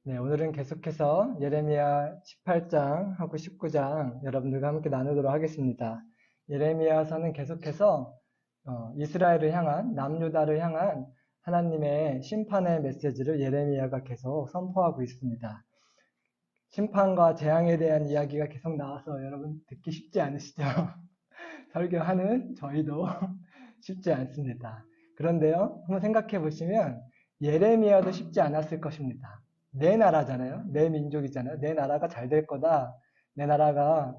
네, 오늘은 계속해서 예레미야 18장하고 19장 여러분들과 함께 나누도록 하겠습니다. 예레미야서는 계속해서 이스라엘을 향한, 남유다를 향한 하나님의 심판의 메시지를 예레미야가 계속 선포하고 있습니다. 심판과 재앙에 대한 이야기가 계속 나와서 여러분 듣기 쉽지 않으시죠? 설교하는 저희도 쉽지 않습니다. 그런데요, 한번 생각해 보시면 예레미야도 쉽지 않았을 것입니다. 내 나라잖아요. 내 민족이잖아요. 내 나라가 잘 될 거다. 내 나라가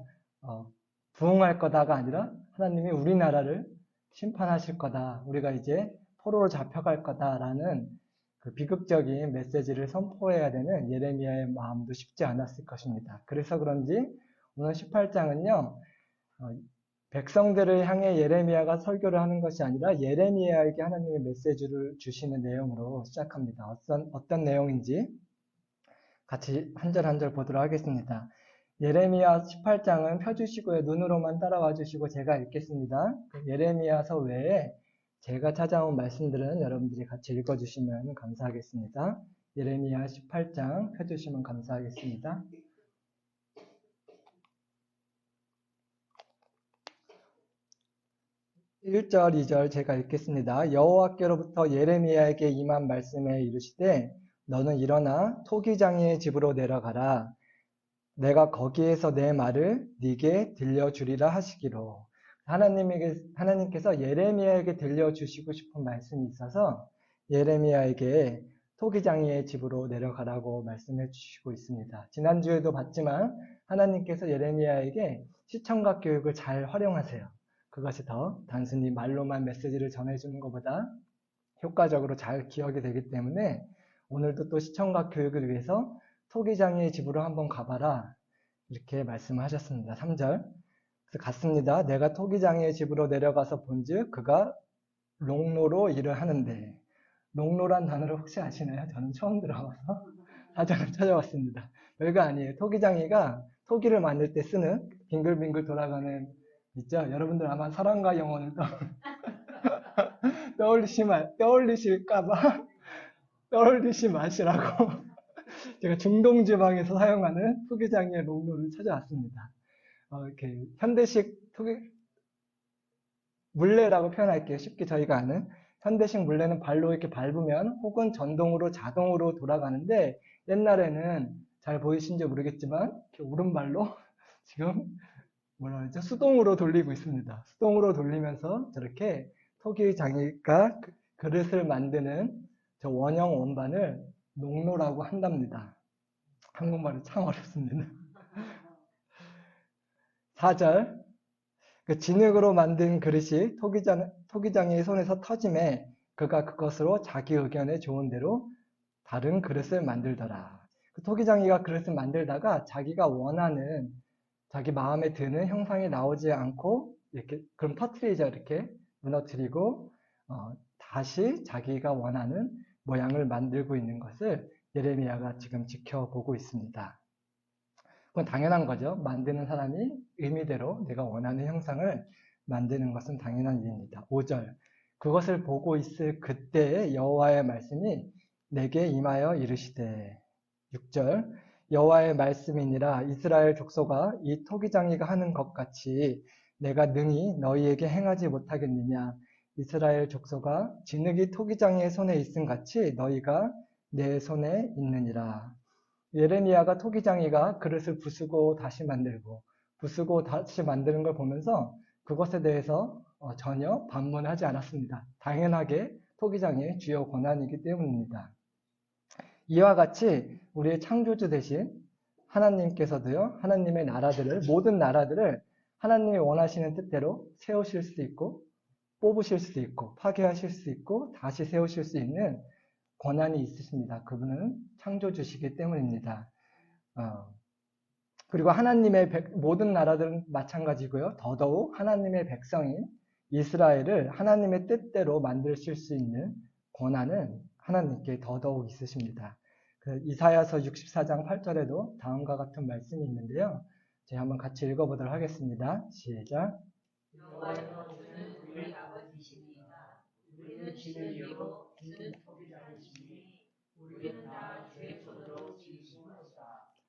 부흥할 거다가 아니라 하나님이 우리나라를 심판하실 거다. 우리가 이제 포로로 잡혀갈 거다라는 그 비극적인 메시지를 선포해야 되는 예레미야의 마음도 쉽지 않았을 것입니다. 그래서 그런지 오늘 18장은요. 백성들을 향해 예레미야가 설교를 하는 것이 아니라 예레미야에게 하나님의 메시지를 주시는 내용으로 시작합니다. 어떤 내용인지 같이 한 절 한 절 보도록 하겠습니다. 예레미야 18장은 펴주시고요. 눈으로만 따라와 주시고 제가 읽겠습니다. 예레미야서 외에 제가 찾아온 말씀들은 여러분들이 같이 읽어주시면 감사하겠습니다. 예레미야 18장 펴주시면 감사하겠습니다. 1절, 2절 제가 읽겠습니다. 여호와께로부터 예레미야에게 임한 말씀에 이르시되 너는 일어나 토기장이의 집으로 내려가라. 내가 거기에서 내 말을 네게 들려주리라 하시기로. 하나님께서 예레미야에게 들려주시고 싶은 말씀이 있어서 예레미야에게 토기장이의 집으로 내려가라고 말씀해 주시고 있습니다. 지난주에도 봤지만 하나님께서 예레미야에게 시청각 교육을 잘 활용하세요. 그것이 더 단순히 말로만 메시지를 전해주는 것보다 효과적으로 잘 기억이 되기 때문에 오늘도 또 시청각 교육을 위해서 토기장이의 집으로 한번 가봐라. 이렇게 말씀하셨습니다. 3절. 그래서 갔습니다. 내가 토기장이의 집으로 내려가서 본즉 그가 롱로로 일을 하는데 롱로란 단어를 혹시 아시나요? 저는 처음 들어봐서 사전을 찾아봤습니다. 별거 아니에요. 토기장이가 토기를 만들 때 쓰는 빙글빙글 돌아가는 있죠? 여러분들 아마 사랑과 영혼을 떠올리실까봐 떠올리지 마시라고 제가 중동 지방에서 사용하는 토기장이의 롱로를 찾아왔습니다. 이렇게 현대식 물레라고 표현할게요. 쉽게 저희가 아는 현대식 물레는 발로 이렇게 밟으면 혹은 전동으로 자동으로 돌아가는데 옛날에는 잘 보이신지 모르겠지만 이렇게 오른발로 지금 뭐라 그러죠? 수동으로 돌리고 있습니다. 수동으로 돌리면서 저렇게 토기장이가 그릇을 만드는 저 원형 원반을 농로라고 한답니다. 한국말이 참 어렵습니다. 4절 그 진흙으로 만든 그릇이 토기장이의 손에서 터짐에 그가 그것으로 자기 의견에 좋은 대로 다른 그릇을 만들더라. 그 토기장이가 그릇을 만들다가 자기가 원하는 자기 마음에 드는 형상이 나오지 않고 이렇게 그럼 터트리죠. 이렇게 무너뜨리고 다시 자기가 원하는 모양을 만들고 있는 것을 예레미야가 지금 지켜보고 있습니다. 그건 당연한 거죠. 만드는 사람이 의미대로 내가 원하는 형상을 만드는 것은 당연한 일입니다. 5절 그것을 보고 있을 그때의 여호와의 말씀이 내게 임하여 이르시되 6절 여호와의 말씀이니라 이스라엘 족속아 이 토기장이가 하는 것 같이 내가 능히 너희에게 행하지 못하겠느냐 이스라엘 족속아 진흙이 토기장이의 손에 있음 같이 너희가 내 손에 있느니라. 예레미야가 토기장이가 그릇을 부수고 다시 만들고 부수고 다시 만드는 걸 보면서 그것에 대해서 전혀 반문하지 않았습니다. 당연하게 토기장의 주요 권한이기 때문입니다. 이와 같이 우리의 창조주 대신 하나님께서도요, 하나님의 나라들을, 모든 나라들을 하나님이 원하시는 뜻대로 세우실 수 있고, 뽑으실 수 있고, 파괴하실 수 있고, 다시 세우실 수 있는 권한이 있으십니다. 그분은 창조주시기 때문입니다. 그리고 하나님의 모든 나라들은 마찬가지고요. 더더욱 하나님의 백성인 이스라엘을 하나님의 뜻대로 만드실 수 있는 권한은 하나님께 더더욱 있으십니다. 그 이사야서 64장 8절에도 다음과 같은 말씀이 있는데요. 제가 한번 같이 읽어보도록 하겠습니다. 시작. 여호와여 주는 우리 아버지시니이다. 우리는 진을 위로 주는 토기장이시니 우리는 다 주의 손으로 지으신 것이다.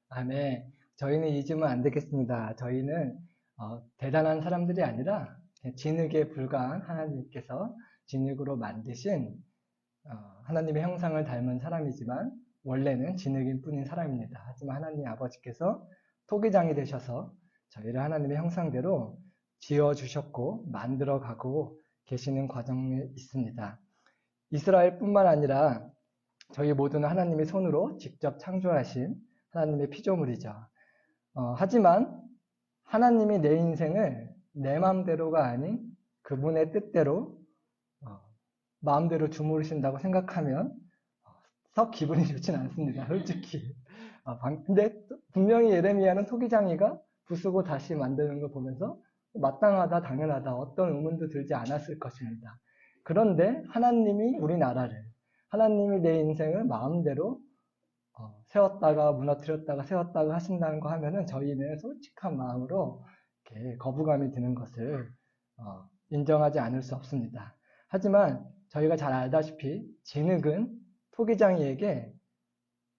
아멘. 저희는 잊으면 안 되겠습니다. 저희는 대단한 사람들이 아니라 그냥 진흙에 불과한 하나님께서 진흙으로 만드신 하나님의 형상을 닮은 사람이지만 원래는 진흙일 뿐인 사람입니다. 하지만 하나님 아버지께서 토기장이 되셔서 저희를 하나님의 형상대로 지어주셨고 만들어가고 계시는 과정에 있습니다. 이스라엘뿐만 아니라 저희 모두는 하나님의 손으로 직접 창조하신 하나님의 피조물이죠. 하지만 하나님이 내 인생을 내 마음대로가 아닌 그분의 뜻대로 마음대로 주무르신다고 생각하면 썩 기분이 좋진 않습니다. 솔직히. 근데 분명히 예레미야는 토기장이가 부수고 다시 만드는 걸 보면서 마땅하다, 당연하다, 어떤 의문도 들지 않았을 것입니다. 그런데 하나님이 우리나라를, 하나님이 내 인생을 마음대로 세웠다가 무너뜨렸다가 세웠다가 하신다는 거 하면은 저희는 솔직한 마음으로 이렇게 거부감이 드는 것을 인정하지 않을 수 없습니다. 하지만 저희가 잘 알다시피 진흙은 토기장이에게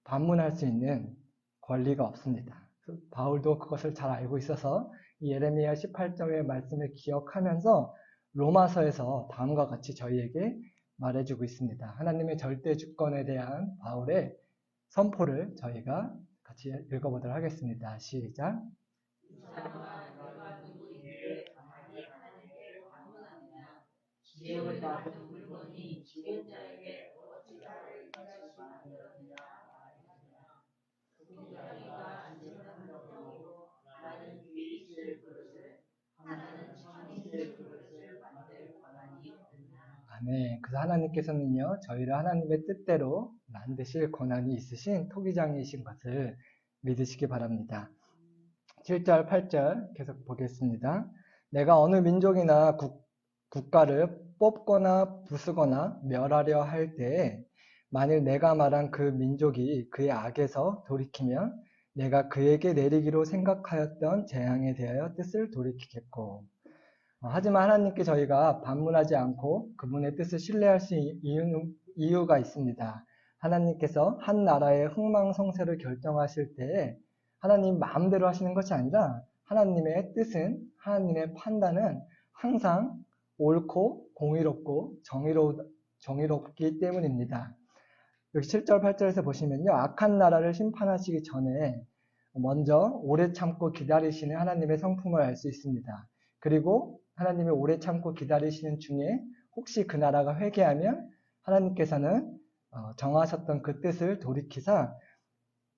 반문할 수 있는 권리가 없습니다. 바울도 그것을 잘 알고 있어서 이 예레미야 18장의 말씀을 기억하면서 로마서에서 다음과 같이 저희에게 말해주고 있습니다. 하나님의 절대 주권에 대한 바울의 선포를 저희가 같이 읽어보도록 하겠습니다. 시작. 사람아 내가 누구에게 가만히 하나님께 반문하느냐. 지혜를 받은 물건이 지은 자에게 어찌 나를 이같이 만들었느냐 말하느냐. 토기장이가 안심하므로 나는 귀 있을 그릇을 하나는 천 있을 그릇을 만들 권한이 있느냐. 아멘. 그래서 하나님께서는요, 저희를 하나님의 뜻대로 만드실 권한이 있으신 토기장이신 것을 믿으시기 바랍니다. 7절, 8절 계속 보겠습니다. 내가 어느 민족이나 국가를 뽑거나 부수거나 멸하려 할 때에 만일 내가 말한 그 민족이 그의 악에서 돌이키면 내가 그에게 내리기로 생각하였던 재앙에 대하여 뜻을 돌이키겠고. 하지만 하나님께 저희가 반문하지 않고 그분의 뜻을 신뢰할 수 있는 이유가 있습니다. 하나님께서 한 나라의 흥망성쇠를 결정하실 때에 하나님 마음대로 하시는 것이 아니라 하나님의 뜻은, 하나님의 판단은 항상 옳고 공의롭고 정의롭기 때문입니다. 여기 7절, 8절에서 보시면요. 악한 나라를 심판하시기 전에 먼저 오래 참고 기다리시는 하나님의 성품을 알 수 있습니다. 그리고 하나님이 오래 참고 기다리시는 중에 혹시 그 나라가 회개하면 하나님께서는 정하셨던 그 뜻을 돌이키사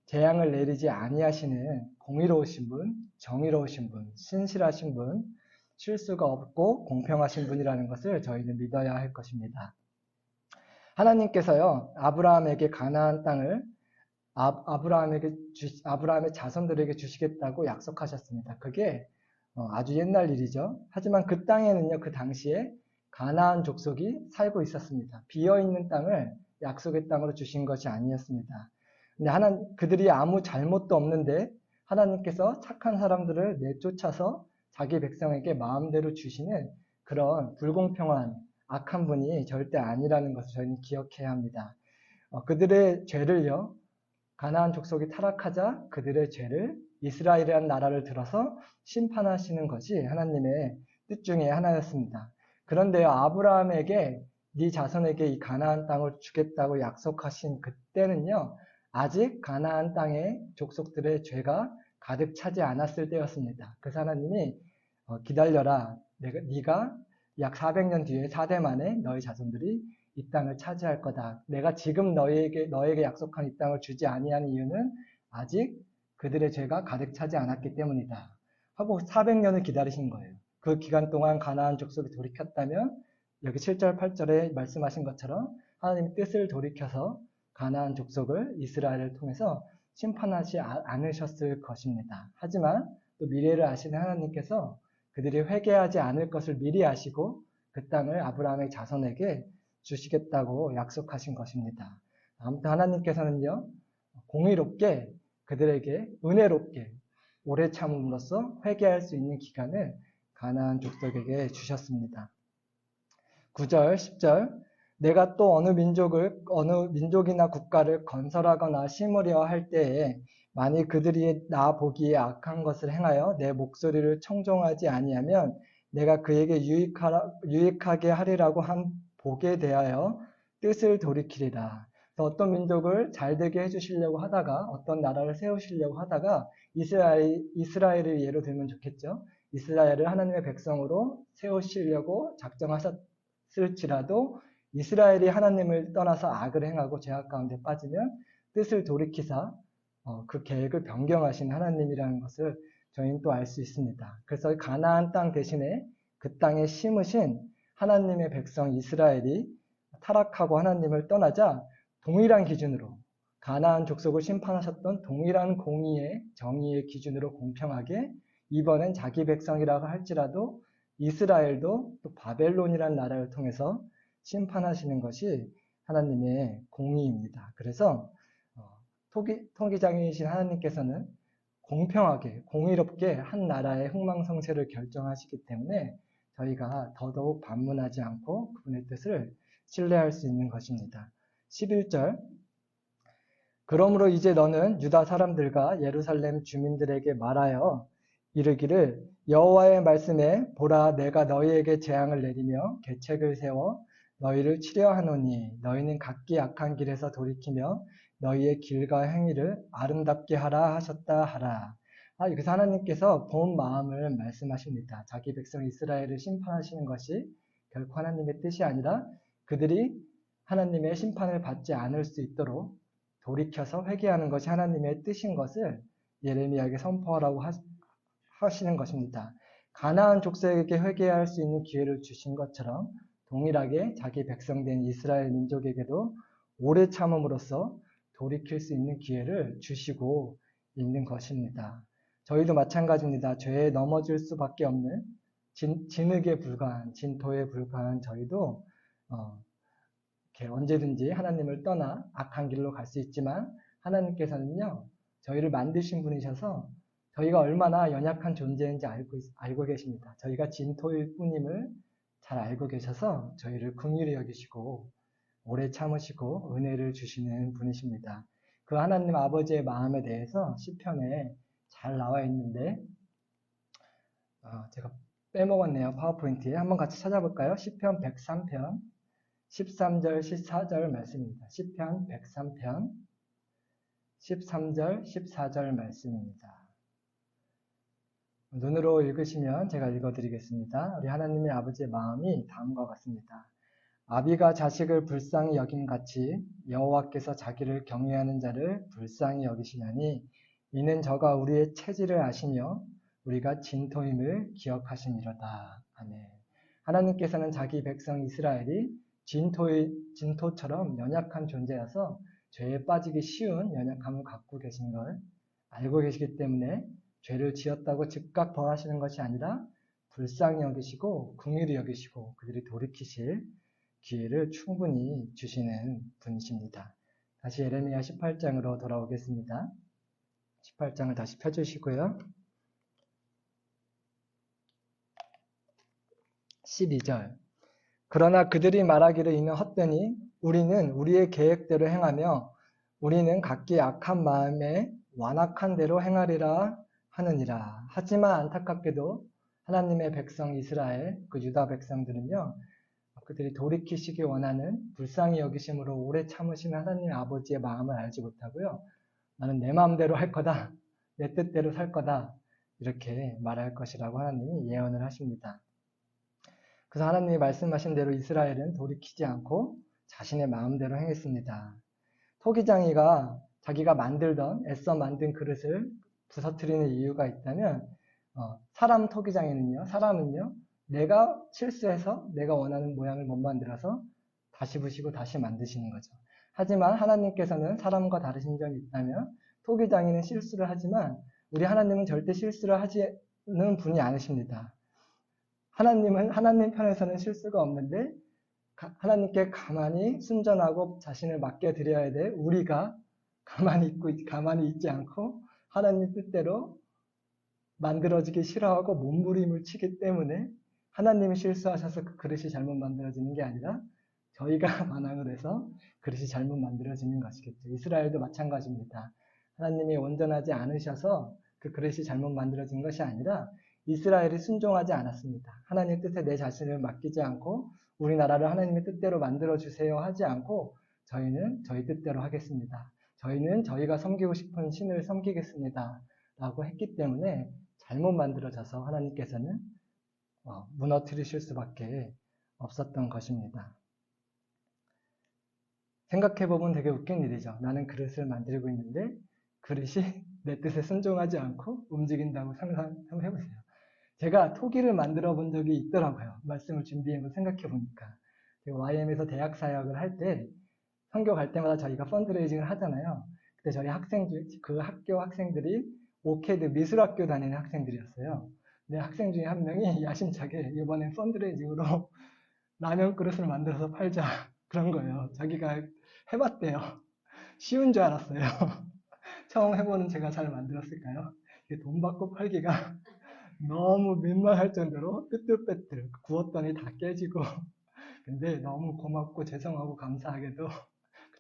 재앙을 내리지 아니하시는 공의로우신 분, 정의로우신 분, 신실하신 분, 실수가 없고 공평하신 분이라는 것을 저희는 믿어야 할 것입니다. 하나님께서요, 아브라함에게 가나안 땅을 아브라함의 자손들에게 주시겠다고 약속하셨습니다. 그게 아주 옛날 일이죠. 하지만 그 땅에는요, 그 당시에 가나안 족속이 살고 있었습니다. 비어있는 땅을 약속의 땅으로 주신 것이 아니었습니다. 근데 그들이 아무 잘못도 없는데 하나님께서 착한 사람들을 내쫓아서 자기 백성에게 마음대로 주시는 그런 불공평한 악한 분이 절대 아니라는 것을 저희는 기억해야 합니다. 그들의 죄를요, 가나안 족속이 타락하자 그들의 죄를 이스라엘이라는 나라를 들어서 심판하시는 것이 하나님의 뜻 중에 하나였습니다. 그런데요, 아브라함에게 네 자손에게 이 가나안 땅을 주겠다고 약속하신 그때는요, 아직 가나안 땅의 족속들의 죄가 가득 차지 않았을 때였습니다. 그래서 하나님이 기다려라. 네가 약 400년 뒤에 4대 만에 너희 자손들이 이 땅을 차지할 거다. 내가 지금 너에게 약속한 이 땅을 주지 아니하는 이유는 아직 그들의 죄가 가득 차지 않았기 때문이다. 하고 400년을 기다리신 거예요. 그 기간 동안 가나안 족속이 돌이켰다면 여기 7절 8절에 말씀하신 것처럼 하나님 뜻을 돌이켜서 가나안 족속을 이스라엘을 통해서 심판하지 않으셨을 것입니다. 하지만 또 미래를 아시는 하나님께서 그들이 회개하지 않을 것을 미리 아시고 그 땅을 아브라함의 자손에게 주시겠다고 약속하신 것입니다. 아무튼 하나님께서는요, 공의롭게 그들에게 은혜롭게 오래 참음으로써 회개할 수 있는 기간을 가나안 족속에게 주셨습니다. 9절, 10절 내가 또 어느 민족이나 국가를 건설하거나 심으려 할 때에 만일 그들이 나 보기에 악한 것을 행하여 내 목소리를 청종하지 아니하면 내가 그에게 유익하게 하리라고 한 복에 대하여 뜻을 돌이키리라. 어떤 민족을 잘되게 해주시려고 하다가 어떤 나라를 세우시려고 하다가 이스라엘을 예로 들면 좋겠죠. 이스라엘을 하나님의 백성으로 세우시려고 작정하셨을지라도 이스라엘이 하나님을 떠나서 악을 행하고 죄악 가운데 빠지면 뜻을 돌이키사 그 계획을 변경하신 하나님이라는 것을 저희는 또 알 수 있습니다. 그래서 가나안 땅 대신에 그 땅에 심으신 하나님의 백성 이스라엘이 타락하고 하나님을 떠나자 동일한 기준으로 가나안 족속을 심판하셨던 동일한 공의의 정의의 기준으로 공평하게 이번엔 자기 백성이라고 할지라도 이스라엘도 또 바벨론이라는 나라를 통해서 심판하시는 것이 하나님의 공의입니다. 그래서 토기장이신 하나님께서는 공평하게 공의롭게 한 나라의 흥망성쇠를 결정하시기 때문에 저희가 더더욱 반문하지 않고 그분의 뜻을 신뢰할 수 있는 것입니다. 11절 그러므로 이제 너는 유다 사람들과 예루살렘 주민들에게 말하여 이르기를 여호와의 말씀에 보라 내가 너희에게 재앙을 내리며 계책을 세워 너희를 치려하노니 너희는 각기 악한 길에서 돌이키며 너희의 길과 행위를 아름답게 하라 하셨다 하라. 여기서 하나님께서 본 마음을 말씀하십니다. 자기 백성 이스라엘을 심판하시는 것이 결코 하나님의 뜻이 아니라 그들이 하나님의 심판을 받지 않을 수 있도록 돌이켜서 회개하는 것이 하나님의 뜻인 것을 예레미야에게 선포하라고 하시는 것입니다. 가나안 족속에게 회개할 수 있는 기회를 주신 것처럼 동일하게 자기 백성된 이스라엘 민족에게도 오래 참음으로써 돌이킬 수 있는 기회를 주시고 있는 것입니다. 저희도 마찬가지입니다. 죄에 넘어질 수밖에 없는 진흙에 불과한 진토에 불과한 저희도 언제든지 하나님을 떠나 악한 길로 갈 수 있지만 하나님께서는요 저희를 만드신 분이셔서 저희가 얼마나 연약한 존재인지 알고 계십니다. 저희가 진토일 뿐임을 잘 알고 계셔서 저희를 긍휼히 여기시고 오래 참으시고 은혜를 주시는 분이십니다. 그 하나님 아버지의 마음에 대해서 시편에 잘 나와 있는데 제가 빼먹었네요. 파워포인트에 한번 같이 찾아볼까요? 시편 103편 13절 14절 말씀입니다. 시편 103편 13절 14절 말씀입니다. 눈으로 읽으시면 제가 읽어드리겠습니다. 우리 하나님의 아버지의 마음이 다음과 같습니다. 아비가 자식을 불쌍히 여김같이 여호와께서 자기를 경외하는 자를 불쌍히 여기시나니 이는 저가 우리의 체질을 아시며 우리가 진토임을 기억하심이로다. 아멘. 하나님께서는 자기 백성 이스라엘이 진토처럼 연약한 존재여서 죄에 빠지기 쉬운 연약함을 갖고 계신 걸 알고 계시기 때문에 죄를 지었다고 즉각 벌하시는 것이 아니라 불쌍히 여기시고 긍휼히 여기시고 그들이 돌이키실 기회를 충분히 주시는 분이십니다. 다시 예레미야 18장으로 돌아오겠습니다. 18장을 다시 펴주시고요. 12절 그러나 그들이 말하기를 이는 헛되니 우리는 우리의 계획대로 행하며 우리는 각기 악한 마음에 완악한 대로 행하리라 하느니라. 하지만 안타깝게도 하나님의 백성 이스라엘, 그 유다 백성들은요. 그들이 돌이키시기 원하는 불쌍히 여기심으로 오래 참으시는 하나님 아버지의 마음을 알지 못하고요. 나는 내 마음대로 할 거다. 내 뜻대로 살 거다. 이렇게 말할 것이라고 하나님이 예언을 하십니다. 그래서 하나님이 말씀하신 대로 이스라엘은 돌이키지 않고 자신의 마음대로 행했습니다. 토기장이가 자기가 애써 만든 그릇을 부서뜨리는 이유가 있다면 사람 토기장이는요. 사람은요. 내가 실수해서 내가 원하는 모양을 못 만들어서 다시 부시고 다시 만드시는 거죠. 하지만 하나님께서는 사람과 다르신 점이 있다면 토기장이는 실수를 하지만 우리 하나님은 절대 실수를 하시는 분이 아니십니다. 하나님 편에서는 실수가 없는데 하나님께 가만히 순전하고 자신을 맡겨드려야 돼. 우리가 가만히 있지 않고 하나님 뜻대로 만들어지기 싫어하고 몸부림을 치기 때문에 하나님이 실수하셔서 그 그릇이 잘못 만들어지는 게 아니라 저희가 반항을 해서 그릇이 잘못 만들어지는 것이겠죠. 이스라엘도 마찬가지입니다. 하나님이 온전하지 않으셔서 그 그릇이 잘못 만들어진 것이 아니라 이스라엘이 순종하지 않았습니다. 하나님의 뜻에 내 자신을 맡기지 않고 우리나라를 하나님의 뜻대로 만들어주세요 하지 않고 저희는 저희 뜻대로 하겠습니다. 저희는 저희가 섬기고 싶은 신을 섬기겠습니다. 라고 했기 때문에 잘못 만들어져서 하나님께서는 무너뜨리실 수밖에 없었던 것입니다. 생각해보면 되게 웃긴 일이죠. 나는 그릇을 만들고 있는데 그릇이 내 뜻에 순종하지 않고 움직인다고 한번 해보세요. 제가 토기를 만들어 본 적이 있더라고요. 말씀을 준비해서 생각해 보니까. YM에서 대학 사역을 할 때 선교 갈 때마다 저희가 펀드레이징을 하잖아요. 그때 저희 그 학교 학생들이 오케드 미술학교 다니는 학생들이었어요. 근데 학생 중에 한 명이 야심차게 이번엔 펀드레이징으로 라면 그릇을 만들어서 팔자 그런 거예요. 자기가 해봤대요. 쉬운 줄 알았어요. 처음 해보는 제가 잘 만들었을까요? 돈 받고 팔기가 너무 민망할 정도로 삐뚤빼뚤 구웠더니 다 깨지고 근데 너무 고맙고 죄송하고 감사하게도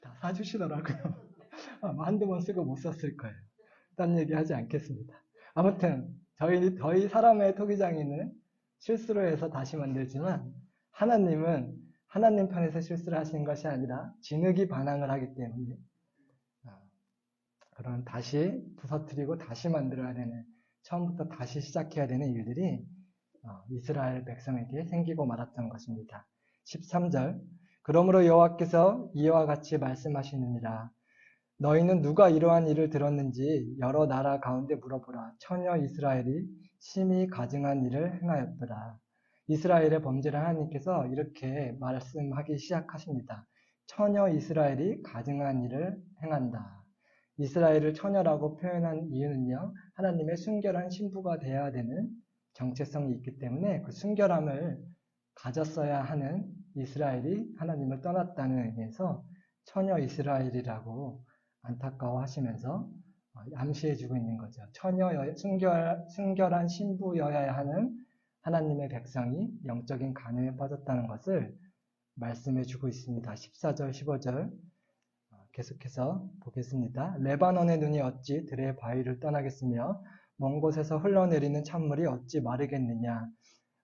다 사주시더라고요. 아마 한두 번 쓰고 못 썼을 거예요. 딴 얘기 하지 않겠습니다. 아무튼 저희 사람의 토기장인은 실수를 해서 다시 만들지만 하나님은 하나님 편에서 실수를 하시는 것이 아니라 진흙이 반항을 하기 때문에 그런 다시 부서뜨리고 다시 만들어야 되는 처음부터 다시 시작해야 되는 일들이 이스라엘 백성에게 생기고 말았던 것입니다. 13절 그러므로 여호와께서 이와 같이 말씀하시느니라 너희는 누가 이러한 일을 들었는지 여러 나라 가운데 물어보라. 처녀 이스라엘이 심히 가증한 일을 행하였더라. 이스라엘의 범죄를 하나님께서 이렇게 말씀하기 시작하십니다. 처녀 이스라엘이 가증한 일을 행한다. 이스라엘을 처녀라고 표현한 이유는요. 하나님의 순결한 신부가 되어야 되는 정체성이 있기 때문에 그 순결함을 가졌어야 하는 이스라엘이 하나님을 떠났다는 의미에서 처녀 이스라엘이라고 안타까워하시면서 암시해주고 있는 거죠. 순결한 신부여야 하는 하나님의 백성이 영적인 간음에 빠졌다는 것을 말씀해주고 있습니다. 14절, 15절 계속해서 보겠습니다. 레바논의 눈이 어찌 들의 바위를 떠나겠으며 먼 곳에서 흘러내리는 찬물이 어찌 마르겠느냐.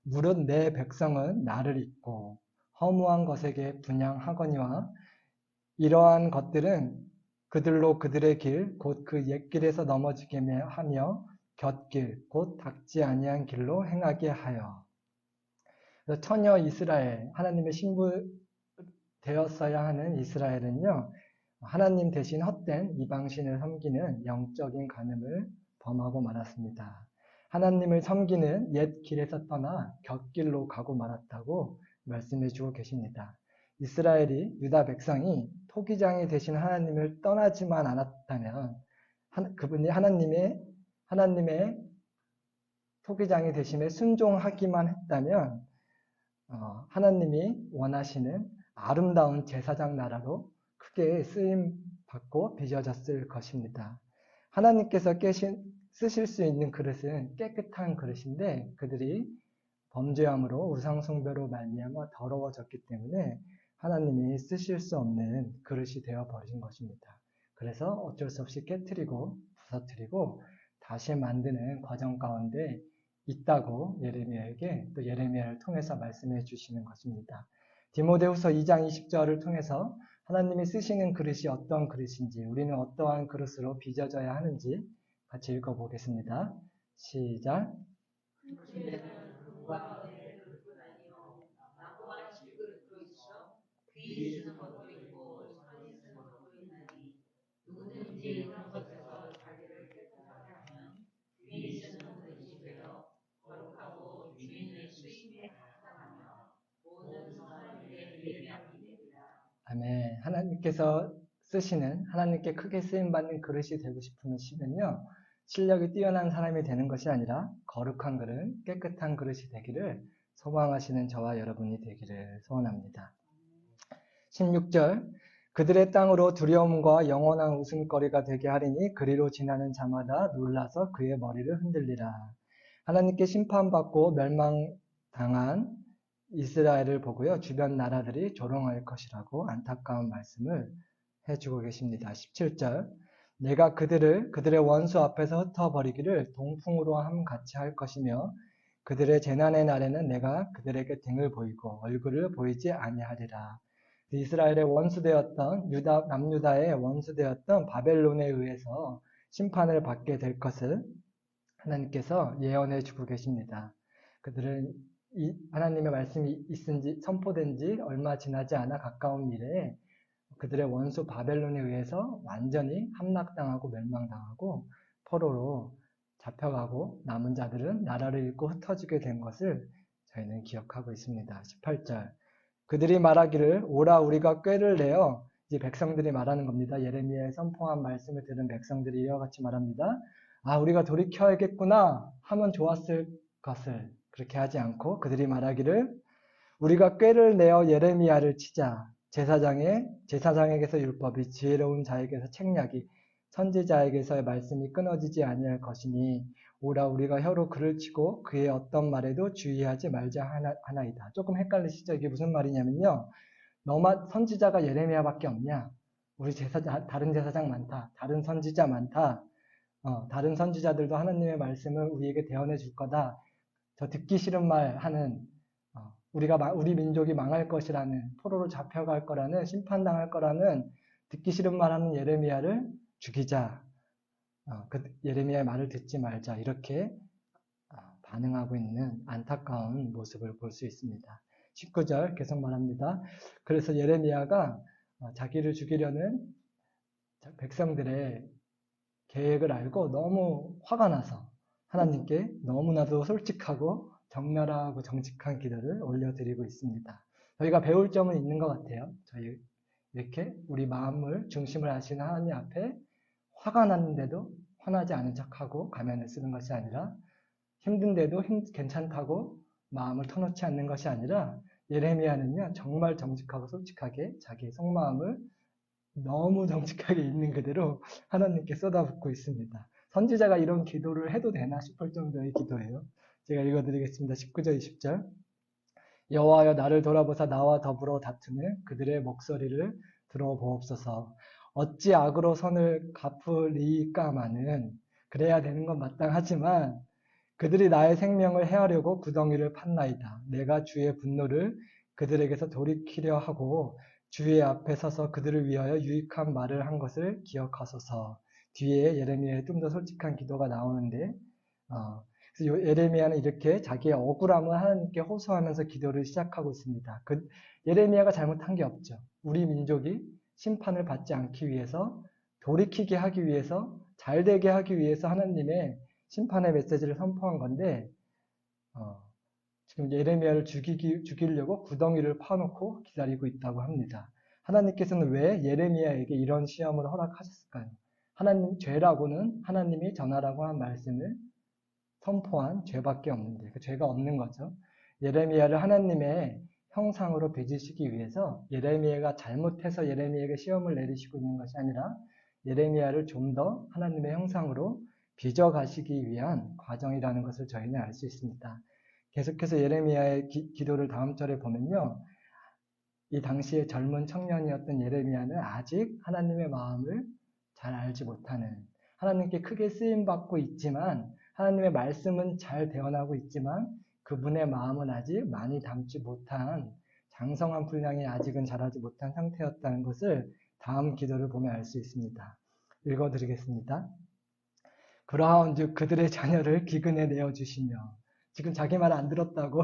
무릇 내 백성은 나를 잊고 허무한 것에게 분향하거니와 이러한 것들은 그들로 그들의 길, 곧 그 옛길에서 넘어지게 하며 곁길, 곧 닦지 아니한 길로 행하게 하여. 처녀 이스라엘, 하나님의 신부 되었어야 하는 이스라엘은요, 하나님 대신 헛된 이방신을 섬기는 영적인 간음을 범하고 말았습니다. 하나님을 섬기는 옛 길에서 떠나 곁길로 가고 말았다고 말씀해 주고 계십니다. 이스라엘이 유다 백성이 토기장이 되신 하나님을 떠나지만 않았다면 그분이 하나님의 토기장이 되심에 순종하기만 했다면 하나님이 원하시는 아름다운 제사장 나라로 크게 쓰임 받고 빚어졌을 것입니다. 하나님께서 쓰실 수 있는 그릇은 깨끗한 그릇인데 그들이 범죄함으로 우상숭배로 말미암아 더러워졌기 때문에 하나님이 쓰실 수 없는 그릇이 되어버린 것입니다. 그래서 어쩔 수 없이 깨트리고 부서뜨리고 다시 만드는 과정 가운데 있다고 예레미야에게 또 예레미야를 통해서 말씀해 주시는 것입니다. 디모데후서 2장 20절을 통해서 하나님이 쓰시는 그릇이 어떤 그릇인지 우리는 어떠한 그릇으로 빚어져야 하는지 같이 읽어보겠습니다. 시작. 누구든지 이런 것에서 자기를 깨끗하게 하면 귀히 쓰는 그릇이 되어 거룩하고 주인의 수임에 합당하며 모든 사람에게 예비함이 되리라. 아멘. 하나님께서 쓰시는 하나님께 크게 쓰임받는 그릇이 되고 싶으시면요. 실력이 뛰어난 사람이 되는 것이 아니라 거룩한 그릇, 깨끗한 그릇이 되기를 소망하시는 저와 여러분이 되기를 소원합니다. 16절 그들의 땅으로 두려움과 영원한 웃음거리가 되게 하리니 그리로 지나는 자마다 놀라서 그의 머리를 흔들리라. 하나님께 심판받고 멸망당한 이스라엘을 보고요. 주변 나라들이 조롱할 것이라고 안타까운 말씀을 해주고 계십니다. 17절. 내가 그들의 원수 앞에서 흩어버리기를 동풍으로 함같이 할 것이며 그들의 재난의 날에는 내가 그들에게 등을 보이고 얼굴을 보이지 아니하리라. 이스라엘의 원수되었던 남유다의 원수되었던 바벨론에 의해서 심판을 받게 될 것을 하나님께서 예언해 주고 계십니다. 그들은 하나님의 말씀이 선포된 지 얼마 지나지 않아 가까운 미래에 그들의 원수 바벨론에 의해서 완전히 함락당하고 멸망당하고 포로로 잡혀가고 남은 자들은 나라를 잃고 흩어지게 된 것을 저희는 기억하고 있습니다. 18절. 그들이 말하기를 오라 우리가 꾀를 내어 이제 백성들이 말하는 겁니다. 예레미야의 선포한 말씀을 들은 백성들이 이와 같이 말합니다. 아 우리가 돌이켜야겠구나 하면 좋았을 것을 그렇게 하지 않고 그들이 말하기를 우리가 꾀를 내어 예레미야를 치자 제사장에게서 율법이 지혜로운 자에게서 책략이 선지자에게서의 말씀이 끊어지지 아니할 것이니 오라 우리가 혀로 그를 치고 그의 어떤 말에도 주의하지 말자 하나이다. 조금 헷갈리시죠? 이게 무슨 말이냐면요. 너만 선지자가 예레미야밖에 없냐? 우리 다른 제사장 많다. 다른 선지자 많다. 다른 선지자들도 하나님의 말씀을 우리에게 대언해 줄 거다. 저 듣기 싫은 말 하는 우리 민족이 망할 것이라는 포로로 잡혀갈 거라는 심판당할 거라는 듣기 싫은 말 하는 예레미야를 죽이자. 그 예레미야의 말을 듣지 말자. 이렇게 반응하고 있는 안타까운 모습을 볼 수 있습니다. 19절 계속 말합니다. 그래서 예레미야가 자기를 죽이려는 백성들의 계획을 알고 너무 화가 나서 하나님께 너무나도 솔직하고 적나라하고 정직한 기도를 올려드리고 있습니다. 저희가 배울 점은 있는 것 같아요. 저희 이렇게 우리 마음을 중심을 하시는 하나님 앞에 화가 났는데도 화나지 않은 척하고 가면을 쓰는 것이 아니라 힘든데도 괜찮다고 마음을 터놓지 않는 것이 아니라 예레미야는요 정말 정직하고 솔직하게 자기의 속마음을 너무 정직하게 있는 그대로 하나님께 쏟아붓고 있습니다. 선지자가 이런 기도를 해도 되나 싶을 정도의 기도예요. 제가 읽어드리겠습니다. 19절 20절 여호와여 나를 돌아보사 나와 더불어 다투는 그들의 목소리를 들어보옵소서. 어찌 악으로 선을 갚으리까마는 그래야 되는 건 마땅하지만 그들이 나의 생명을 해하려고 구덩이를 팠나이다. 내가 주의 분노를 그들에게서 돌이키려 하고 주의 앞에 서서 그들을 위하여 유익한 말을 한 것을 기억하소서. 뒤에 예레미야의 좀 더 솔직한 기도가 나오는데 그래서 예레미야는 이렇게 자기의 억울함을 하나님께 호소하면서 기도를 시작하고 있습니다. 예레미야가 잘못한 게 없죠. 우리 민족이 심판을 받지 않기 위해서 돌이키게 하기 위해서 잘되게 하기 위해서 하나님의 심판의 메시지를 선포한 건데 지금 예레미야를 죽이려고 구덩이를 파놓고 기다리고 있다고 합니다. 하나님께서는 왜 예레미야에게 이런 시험을 허락하셨을까요? 하나님 죄라고는 하나님이 전하라고 한 말씀을 선포한 죄밖에 없는데 그 죄가 없는 거죠. 예레미야를 하나님의 형상으로 빚으시기 위해서 예레미야가 잘못해서 예레미야에게 시험을 내리시고 있는 것이 아니라 예레미야를 좀 더 하나님의 형상으로 빚어가시기 위한 과정이라는 것을 저희는 알 수 있습니다. 계속해서 예레미야의 기도를 다음 절에 보면요. 이 당시에 젊은 청년이었던 예레미야는 아직 하나님의 마음을 잘 알지 못하는 하나님께 크게 쓰임받고 있지만 하나님의 말씀은 잘 대언하고 있지만 그분의 마음은 아직 많이 담지 못한 장성한 분량이 아직은 자라지 못한 상태였다는 것을 다음 기도를 보면 알 수 있습니다. 읽어드리겠습니다. 그러하온즉 그들의 자녀를 기근에 내어주시며 지금 자기 말 안 들었다고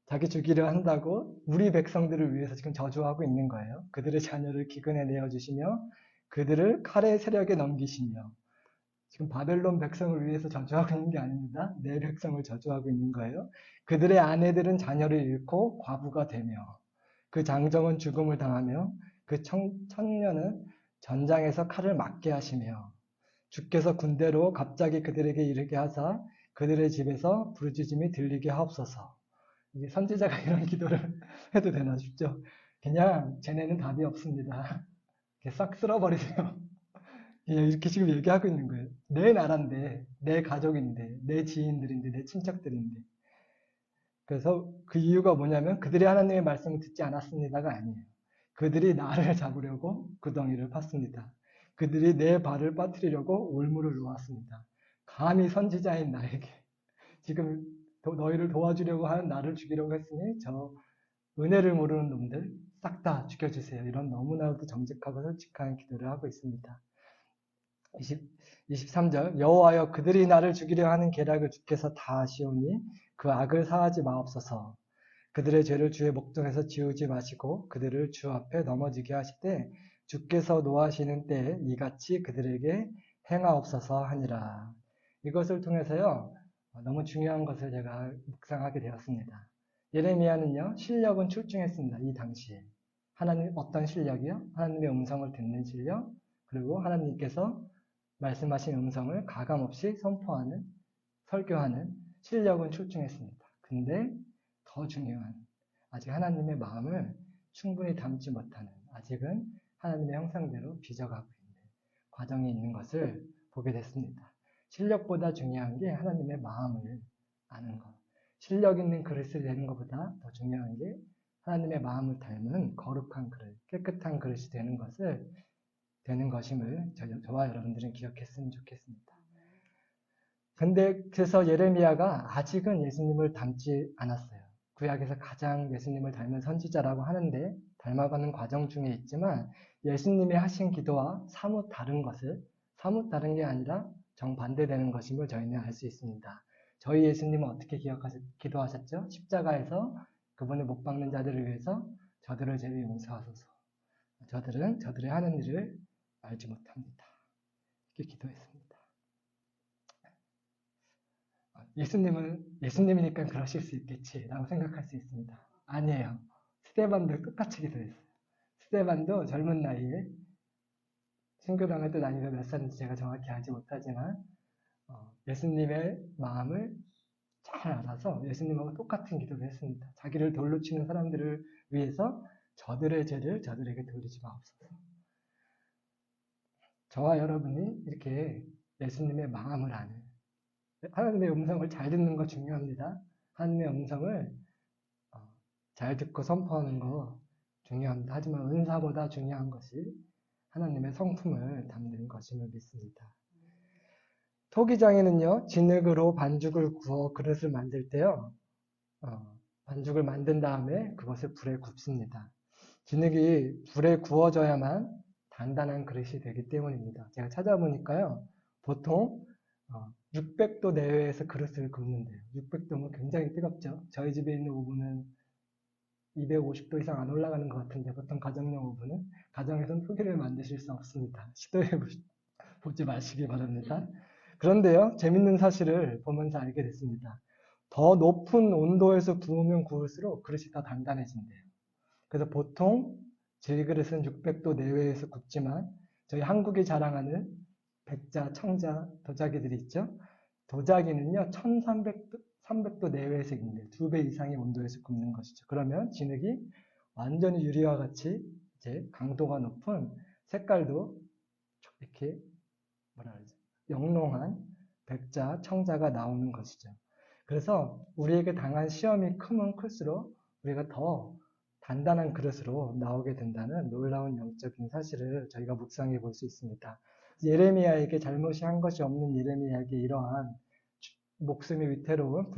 자기 죽이려 한다고 우리 백성들을 위해서 지금 저주하고 있는 거예요. 그들의 자녀를 기근에 내어주시며 그들을 칼의 세력에 넘기시며 지금 바벨론 백성을 위해서 저주하고 있는 게 아닙니다. 내 백성을 저주하고 있는 거예요. 그들의 아내들은 자녀를 잃고 과부가 되며 그 장정은 죽음을 당하며 그 청년은 전장에서 칼을 맞게 하시며 주께서 군대로 갑자기 그들에게 이르게 하사 그들의 집에서 부르짖음이 들리게 하옵소서. 이게 선지자가 이런 기도를 해도 되나 싶죠. 그냥 쟤네는 답이 없습니다. 싹 쓸어버리세요. 그냥 이렇게 지금 얘기하고 있는 거예요. 내 나라인데, 내 가족인데, 내 지인들인데, 내 친척들인데. 그래서 그 이유가 뭐냐면 그들이 하나님의 말씀을 듣지 않았습니다가 아니에요. 그들이 나를 잡으려고 구덩이를 팠습니다. 그들이 내 발을 빠뜨리려고 올무를 놓았습니다. 감히 선지자인 나에게 지금 너희를 도와주려고 하는 나를 죽이려고 했으니 저 은혜를 모르는 놈들 싹 다 죽여주세요. 이런 너무나도 정직하고 솔직한 기도를 하고 있습니다. 23절 여호와여 그들이 나를 죽이려 하는 계략을 주께서 다 아시오니 그 악을 사하지 마옵소서. 그들의 죄를 주의 목전에서 지우지 마시고 그들을 주 앞에 넘어지게 하시되 주께서 노하시는 때에 이같이 그들에게 행하옵소서 하니라. 이것을 통해서요 너무 중요한 것을 제가 묵상하게 되었습니다. 예레미야는요 실력은 출중했습니다. 이 당시에 하나님 어떤 실력이요? 하나님의 음성을 듣는 실력, 그리고 하나님께서 말씀하신 음성을 가감없이 선포하는, 설교하는 실력은 출중했습니다. 근데 더 중요한, 아직 하나님의 마음을 충분히 담지 못하는, 아직은 하나님의 형상대로 빚어가고 있는 과정이 있는 것을 보게 됐습니다. 실력보다 중요한 게 하나님의 마음을 아는 것. 실력 있는 그릇이 되는 것보다 더 중요한 게 하나님의 마음을 닮은 거룩한 그릇, 깨끗한 그릇이 되는 것임을 저와 여러분들은 기억했으면 좋겠습니다. 근데 그래서 예레미야가 아직은 예수님을 닮지 않았어요. 구약에서 가장 예수님을 닮은 선지자라고 하는데 닮아가는 과정 중에 있지만 예수님이 하신 기도와 사뭇 다른 게 아니라 정반대되는 것임을 저희는 알 수 있습니다. 저희 예수님은 어떻게 기도하셨죠? 십자가에서 그분을 못 박는 자들을 위해서 저들을 죄를 용서하소서. 저들은 저들의 하는 일을 알지 못합니다. 이렇게 기도했습니다. 예수님이니까 그러실 수 있겠지라고 생각할 수 있습니다. 아니에요. 스데반도 똑같이 기도했어요. 스데반도 젊은 나이에 신교당할 때 다니서 몇 살인지 제가 정확히 알지 못하지만 예수님의 마음을 잘 알아서 예수님하고 똑같은 기도를 했습니다. 자기를 돌로 치는 사람들을 위해서 저들의 죄를 저들에게 돌리지 마옵소서. 저와 여러분이 이렇게 예수님의 마음을 아는, 하나님의 음성을 잘 듣는 거 중요합니다. 하나님의 음성을 잘 듣고 선포하는 거 중요합니다. 하지만 은사보다 중요한 것이 하나님의 성품을 담는 것임을 믿습니다. 토기장에는요, 진흙으로 반죽을 구워 그릇을 만들 때요, 반죽을 만든 다음에 그것을 불에 굽습니다. 진흙이 불에 구워져야만 단단한 그릇이 되기 때문입니다. 제가 찾아보니까요, 보통 600도 내외에서 그릇을 굽는데요. 600도면 굉장히 뜨겁죠. 저희 집에 있는 오븐은 250도 이상 안 올라가는 것 같은데 보통 가정용 오븐은 가정에서는 토기를 만드실 수 없습니다. 시도해 보지 마시기 바랍니다. 그런데요, 재밌는 사실을 보면서 알게 됐습니다. 더 높은 온도에서 구우면 구울수록 그릇이 더 단단해진대요. 그래서 보통 저희 그릇은 600도 내외에서 굽지만 저희 한국이 자랑하는 백자, 청자, 도자기들이 있죠. 도자기는요, 1300도 내외에서 굽는데 2배 이상의 온도에서 굽는 것이죠. 그러면 진흙이 완전히 유리와 같이 이제 강도가 높은 색깔도 이렇게 뭐라 그러죠? 영롱한 백자, 청자가 나오는 것이죠. 그래서 우리에게 당한 시험이 크면 클수록 우리가 더 단단한 그릇으로 나오게 된다는 놀라운 영적인 사실을 저희가 묵상해 볼 수 있습니다. 예레미야에게 잘못이 한 것이 없는 예레미야에게 이러한 목숨이 위태로운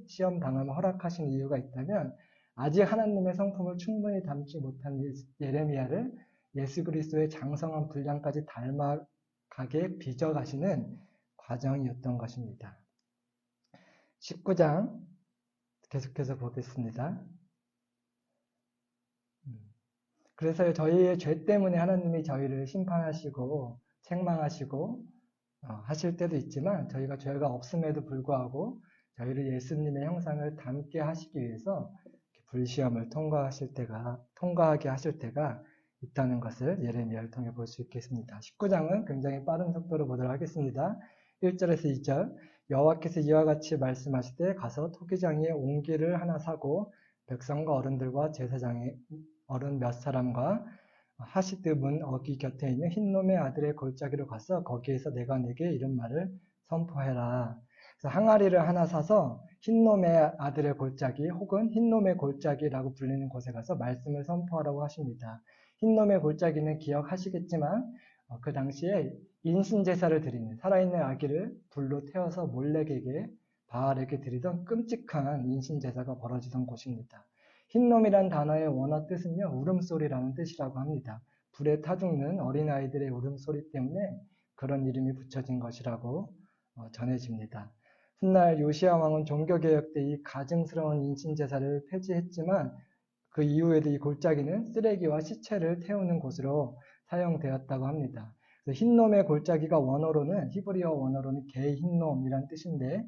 시험 당함을 허락하신 이유가 있다면 아직 하나님의 성품을 충분히 담지 못한 예레미야를 예수 그리스도의 장성한 분량까지 닮아가게 빚어가시는 과정이었던 것입니다. 19장 계속해서 보겠습니다. 그래서 저희의 죄 때문에 하나님이 저희를 심판하시고 책망하시고 하실 때도 있지만 저희가 죄가 없음에도 불구하고 저희를 예수님의 형상을 닮게 하시기 위해서 불시험을 통과하게 하실 때가 있다는 것을 예레미야를 통해 볼 수 있겠습니다. 19장은 굉장히 빠른 속도로 보도록 하겠습니다. 1절에서 2절 여호와께서 이와 같이 말씀하시되 가서 토기장에 옹기를 하나 사고 백성과 어른들과 제사장의 어른 몇 사람과 하시드 문 어기 곁에 있는 흰놈의 아들의 골짜기로 가서 거기에서 내가 네게 이런 말을 선포해라. 그래서 항아리를 하나 사서 흰놈의 아들의 골짜기 혹은 흰놈의 골짜기라고 불리는 곳에 가서 말씀을 선포하라고 하십니다. 흰놈의 골짜기는 기억하시겠지만 그 당시에 인신제사를 드리는 살아있는 아기를 불로 태워서 몰렉에게 바알에게 드리던 끔찍한 인신제사가 벌어지던 곳입니다. 흰놈이란 단어의 원어 뜻은요, 울음소리라는 뜻이라고 합니다. 불에 타 죽는 어린아이들의 울음소리 때문에 그런 이름이 붙여진 것이라고 전해집니다. 훗날 요시야 왕은 종교개혁 때 이 가증스러운 인신제사를 폐지했지만 그 이후에도 이 골짜기는 쓰레기와 시체를 태우는 곳으로 사용되었다고 합니다. 흰놈의 골짜기가 원어로는 히브리어 원어로는 게흰놈이란 뜻인데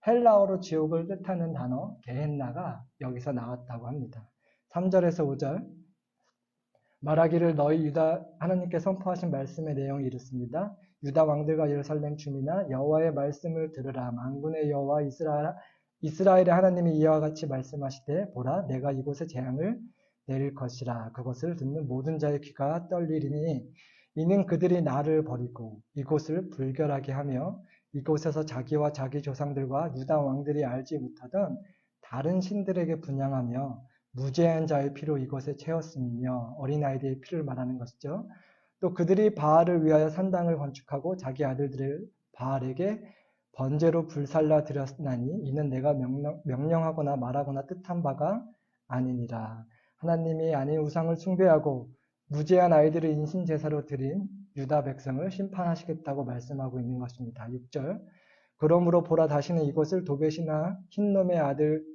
헬라어로 지옥을 뜻하는 단어 게헨나가 여기서 나왔다고 합니다. 3절에서 5절 말하기를 너희 유다 하나님께 선포하신 말씀의 내용이 이렇습니다. 유다 왕들과 예루살렘 주민아 여호와의 말씀을 들으라. 만군의 여호와 이스라엘의 하나님이 이와 같이 말씀하시되 보라 내가 이곳에 재앙을 내릴 것이라. 그것을 듣는 모든 자의 귀가 떨리리니 이는 그들이 나를 버리고 이곳을 불결하게 하며 이곳에서 자기와 자기 조상들과 유다 왕들이 알지 못하던 다른 신들에게 분향하며 무죄한 자의 피로 이곳에 채웠으며 어린아이들의 피를 말하는 것이죠. 또 그들이 바알을 위하여 산당을 건축하고 자기 아들들을 바알에게 번제로 불살라 드렸나니 이는 내가 명령하거나 말하거나 뜻한 바가 아니니라. 하나님이 아닌 우상을 숭배하고 무죄한 아이들을 인신제사로 드린 유다 백성을 심판하시겠다고 말씀하고 있는 것입니다. 6절 그러므로 보라 다시는 이곳을 도벳이나 흰놈의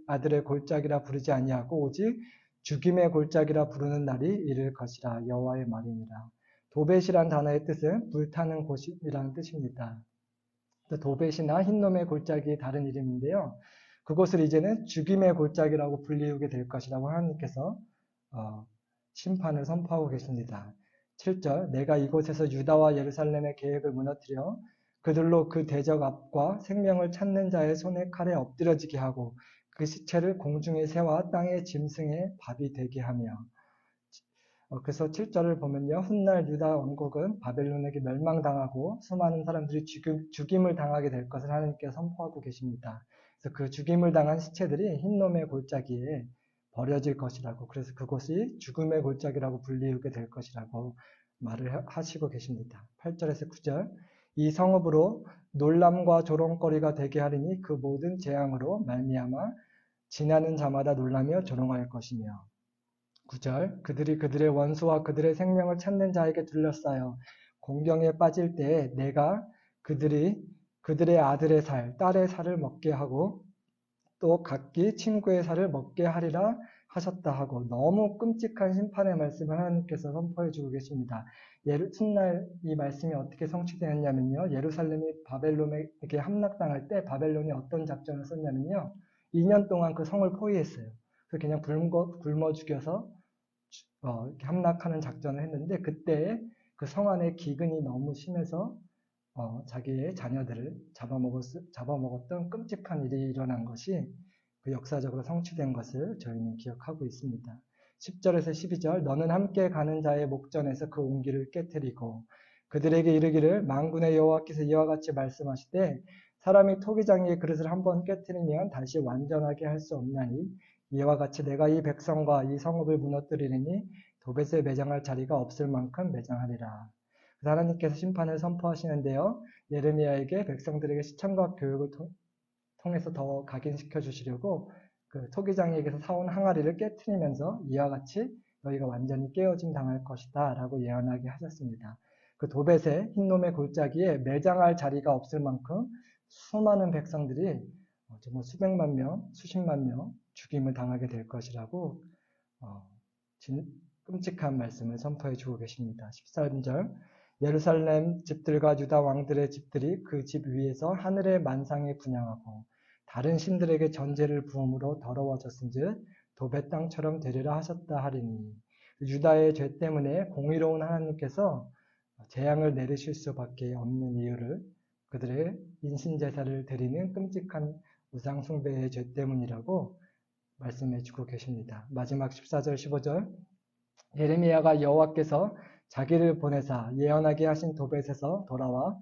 아들의 골짜기라 부르지 아니하고 오직 죽임의 골짜기라 부르는 날이 이를 것이라. 여호와의 말이니라. 도벳이란 단어의 뜻은 불타는 곳이라는 뜻입니다. 도벳이나 흰놈의 골짜기의 다른 이름인데요. 그곳을 이제는 죽임의 골짜기라고 불리우게 될 것이라고 하나님께서 심판을 선포하고 계십니다. 7절 내가 이곳에서 유다와 예루살렘의 계획을 무너뜨려 그들로 그 대적 앞과 생명을 찾는 자의 손에 칼에 엎드려지게 하고 그 시체를 공중의 새와 땅의 짐승의 밥이 되게 하며 그래서 7절을 보면요. 훗날 유다 왕국은 바벨론에게 멸망당하고 수많은 사람들이 죽임을 당하게 될 것을 하나님께서 선포하고 계십니다. 그래서 그 죽임을 당한 시체들이 흰놈의 골짜기에 버려질 것이라고 그래서 그곳이 죽음의 골짜기라고 불리우게 될 것이라고 말을 하시고 계십니다. 8절에서 9절 이 성읍으로 놀람과 조롱거리가 되게 하리니 그 모든 재앙으로 말미암아 지나는 자마다 놀라며 조롱할 것이며 9절 그들이 그들의 원수와 그들의 생명을 찾는 자에게 둘러싸여 공경에 빠질 때에 내가 그들의 아들의 살, 딸의 살을 먹게 하고 또 각기 친구의 살을 먹게 하리라 하셨다 하고 너무 끔찍한 심판의 말씀을 하나님께서 선포해 주고 계십니다. 훗날 이 말씀이 어떻게 성취되었냐면요. 예루살렘이 바벨론에게 함락당할 때 바벨론이 어떤 작전을 썼냐면요. 2년 동안 그 성을 포위했어요. 그래서 그냥 굶어 죽여서 이렇게 함락하는 작전을 했는데 그때 그 성 안에 기근이 너무 심해서 자기의 자녀들을 잡아먹었던 끔찍한 일이 일어난 것이 그 역사적으로 성취된 것을 저희는 기억하고 있습니다. 10절에서 12절 너는 함께 가는 자의 목전에서 그 옹기를 깨뜨리고 그들에게 이르기를 만군의 여호와께서 이와 같이 말씀하시되 사람이 토기장이의 그릇을 한번 깨뜨리면 다시 완전하게 할 수 없나니 이와 같이 내가 이 백성과 이 성읍을 무너뜨리리니 도벳에 매장할 자리가 없을 만큼 매장하리라. 그래서 하나님께서 심판을 선포하시는데요. 예레미야에게 백성들에게 시청과 교육을 통해서 더 각인시켜 주시려고 그 토기장에게서 사온 항아리를 깨트리면서 이와 같이 너희가 완전히 깨어짐 당할 것이다 라고 예언하게 하셨습니다. 그 도벳의 흰놈의 골짜기에 매장할 자리가 없을 만큼 수많은 백성들이 정말 수백만 명, 수십만 명 죽임을 당하게 될 것이라고 끔찍한 말씀을 선포해 주고 계십니다. 13절 예루살렘 집들과 유다 왕들의 집들이 그 집 위에서 하늘의 만상에 분향하고 다른 신들에게 전제를 부음으로 더러워졌은즉 도벳 땅처럼 되리라 하셨다 하리니 유다의 죄 때문에 공의로운 하나님께서 재앙을 내리실 수밖에 없는 이유를 그들의 인신제사를 드리는 끔찍한 우상 숭배의 죄 때문이라고 말씀해 주고 계십니다. 마지막 14절 15절 예레미야가 여호와께서 자기를 보내사 예언하게 하신 도벳에서 돌아와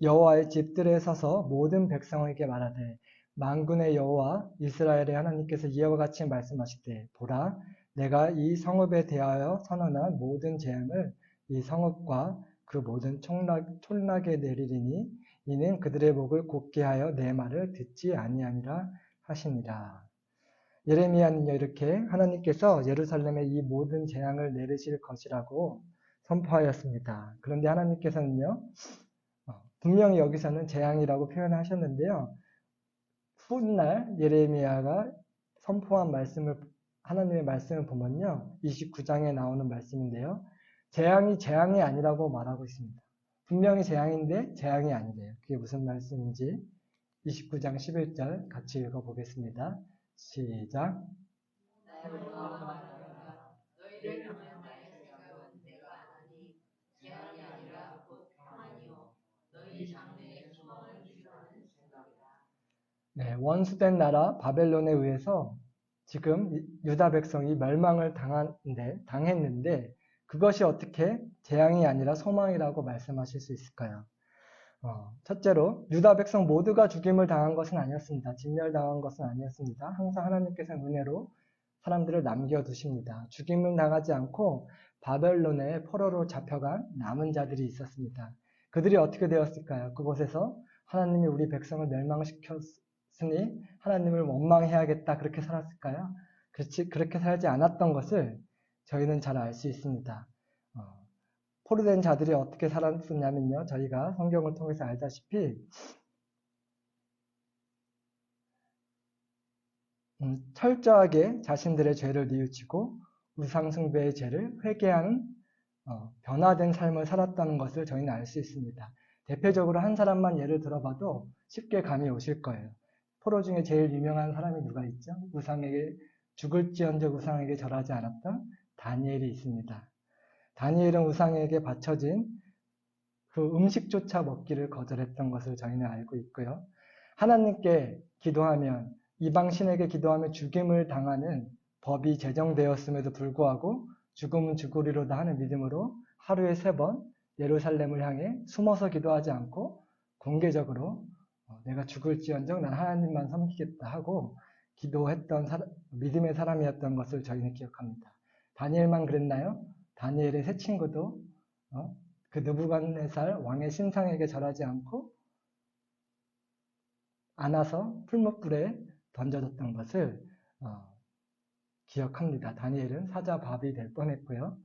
여호와의 집들에 서서 모든 백성에게 말하되 만군의 여호와 이스라엘의 하나님께서 이와 같이 말씀하시되 보라 내가 이 성읍에 대하여 선언한 모든 재앙을 이 성읍과 그 모든 촌락에 내리리니 이는 그들의 목을 곧게 하여 내 말을 듣지 아니함이라 하시니라. 예레미야는요 이렇게 하나님께서 예루살렘에 이 모든 재앙을 내리실 것이라고 선포하였습니다. 그런데 하나님께서는요 분명히 여기서는 재앙이라고 표현하셨는데요. 훗날 예레미야가 선포한 말씀을 하나님의 말씀을 보면요. 29장에 나오는 말씀인데요. 재앙이 아니라고 말하고 있습니다. 분명히 재앙인데 재앙이 아니래요. 그게 무슨 말씀인지 29장 11절 같이 읽어보겠습니다. 시작. 나의 여호와가 말하노라 너희를 향한 나의 생각은 내가 아나니 재앙이 아니라 곧 평안이요 너희 장래의 소망을 주려는 생각이라. 네, 원수된 나라 바벨론에 의해서 지금 유다 백성이 멸망을 당했는데 그것이 어떻게 재앙이 아니라 소망이라고 말씀하실 수 있을까요? 첫째로 유다 백성 모두가 죽임을 당한 것은 아니었습니다. 진멸당한 것은 아니었습니다. 항상 하나님께서는 은혜로 사람들을 남겨두십니다. 죽임을 당하지 않고 바벨론의 포로로 잡혀간 남은 자들이 있었습니다. 그들이 어떻게 되었을까요? 그곳에서 하나님이 우리 백성을 멸망시켰으니 하나님을 원망해야겠다 그렇게 살았을까요? 그렇게 살지 않았던 것을 저희는 잘 알 수 있습니다. 포로된 자들이 어떻게 살았었냐면요. 저희가 성경을 통해서 알다시피 철저하게 자신들의 죄를 뉘우치고 우상숭배의 죄를 회개하는 변화된 삶을 살았다는 것을 저희는 알 수 있습니다. 대표적으로 한 사람만 예를 들어봐도 쉽게 감이 오실 거예요. 포로 중에 제일 유명한 사람이 누가 있죠? 죽을지언정 우상에게 절하지 않았던 다니엘이 있습니다. 다니엘은 우상에게 바쳐진 그 음식조차 먹기를 거절했던 것을 저희는 알고 있고요. 하나님께 기도하면 이방신에게 기도하면 죽임을 당하는 법이 제정되었음에도 불구하고 죽음은 죽으리로다 하는 믿음으로 하루에 3번 예루살렘을 향해 숨어서 기도하지 않고 공개적으로 내가 죽을지언정 난 하나님만 섬기겠다 하고 기도했던 믿음의 사람이었던 것을 저희는 기억합니다. 다니엘만 그랬나요? 다니엘의 세 친구도 그 느부갓네살 왕의 신상에게 절하지 않고 안아서 풀무불에 던져졌던 것을 기억합니다. 다니엘은 사자밥이 될 뻔했고요.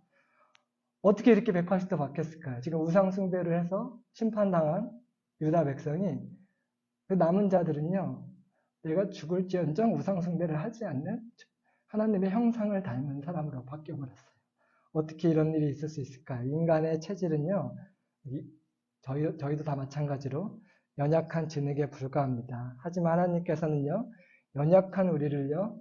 어떻게 이렇게 180도 바뀌었을까요? 지금 우상 숭배를 해서 심판당한 유다 백성이 그 남은 자들은요. 내가 죽을지언정 우상 숭배를 하지 않는 하나님의 형상을 닮은 사람으로 바뀌어버렸어요. 어떻게 이런 일이 있을 수 있을까요? 인간의 체질은요. 저희도 다 마찬가지로 연약한 진흙에 불과합니다. 하지만 하나님께서는요. 연약한 우리를요.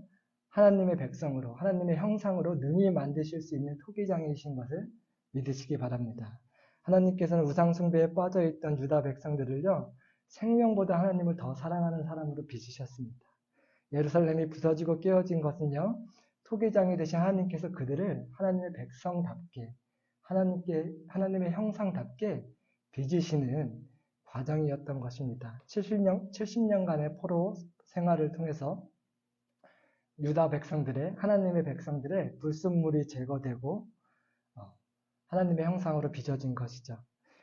하나님의 백성으로 하나님의 형상으로 능히 만드실 수 있는 토기장이신 것을 믿으시기 바랍니다. 하나님께서는 우상숭배에 빠져있던 유다 백성들을요. 생명보다 하나님을 더 사랑하는 사람으로 빚으셨습니다. 예루살렘이 부서지고 깨어진 것은요. 토기장이 되신 하나님께서 그들을 하나님의 백성답게 하나님의 형상답게 빚으시는 과정이었던 것입니다. 70년간의 포로 생활을 통해서 하나님의 백성들의 불순물이 제거되고 하나님의 형상으로 빚어진 것이죠.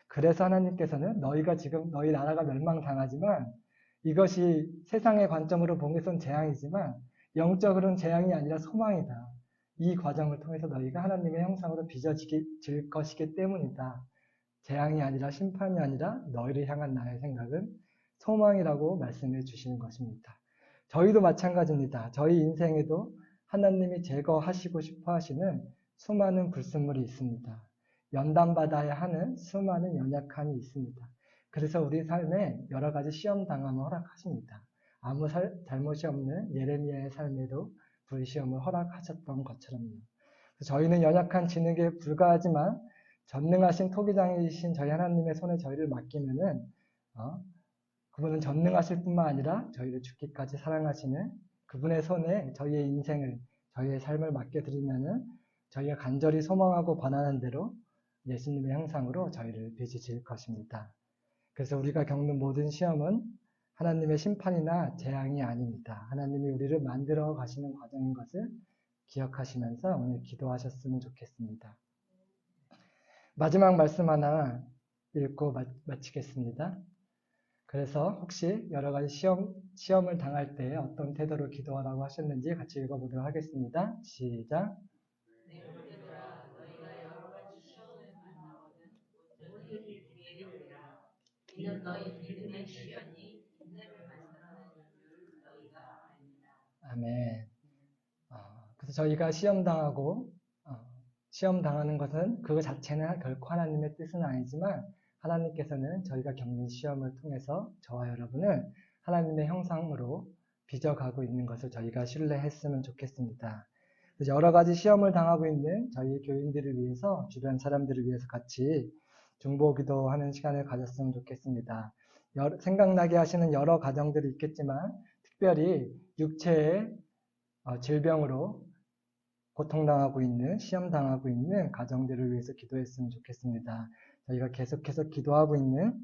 그래서 하나님께서는 너희가 지금 너희 나라가 멸망당하지만 이것이 세상의 관점으로 보면선 재앙이지만 영적으로는 재앙이 아니라 소망이다. 이 과정을 통해서 너희가 하나님의 형상으로 빚어질 것이기 때문이다. 재앙이 아니라 심판이 아니라 너희를 향한 나의 생각은 소망이라고 말씀해 주시는 것입니다. 저희도 마찬가지입니다. 저희 인생에도 하나님이 제거하시고 싶어 하시는 수많은 불순물이 있습니다. 연단받아야 하는 수많은 연약함이 있습니다. 그래서 우리 삶에 여러 가지 시험 당함을 허락하십니다. 아무 잘못이 없는 예레미야의 삶에도 불시험을 허락하셨던 것처럼요. 저희는 연약한 진흙에 불과하지만 전능하신 토기장이신 저희 하나님의 손에 저희를 맡기면은 그분은 전능하실 뿐만 아니라 저희를 죽기까지 사랑하시는 그분의 손에 저희의 인생을 저희의 삶을 맡겨드리면은 저희가 간절히 소망하고 바라는 대로 예수님의 형상으로 저희를 빚으실 것입니다. 그래서 우리가 겪는 모든 시험은 하나님의 심판이나 재앙이 아닙니다. 하나님이 우리를 만들어 가시는 과정인 것을 기억하시면서 오늘 기도하셨으면 좋겠습니다. 마지막 말씀 하나 읽고 마치겠습니다. 그래서 혹시 여러 가지 시험을 당할 때 어떤 태도로 기도하라고 하셨는지 같이 읽어보도록 하겠습니다. 시작. 이는 너희 믿음의 시련이 인내를 만들어내는 줄 너희가 압니다. 아멘. 그래서 저희가 시험 당하는 것은 그거 자체는 결코 하나님의 뜻은 아니지만 하나님께서는 저희가 겪는 시험을 통해서 저와 여러분을 하나님의 형상으로 빚어가고 있는 것을 저희가 신뢰했으면 좋겠습니다. 그래서 여러 가지 시험을 당하고 있는 저희 교인들을 위해서, 주변 사람들을 위해서 같이 중보기도하는 시간을 가졌으면 좋겠습니다. 생각나게 하시는 여러 가정들이 있겠지만 특별히 육체의 질병으로 고통당하고 있는, 시험당하고 있는 가정들을 위해서 기도했으면 좋겠습니다. 저희가 계속해서 기도하고 있는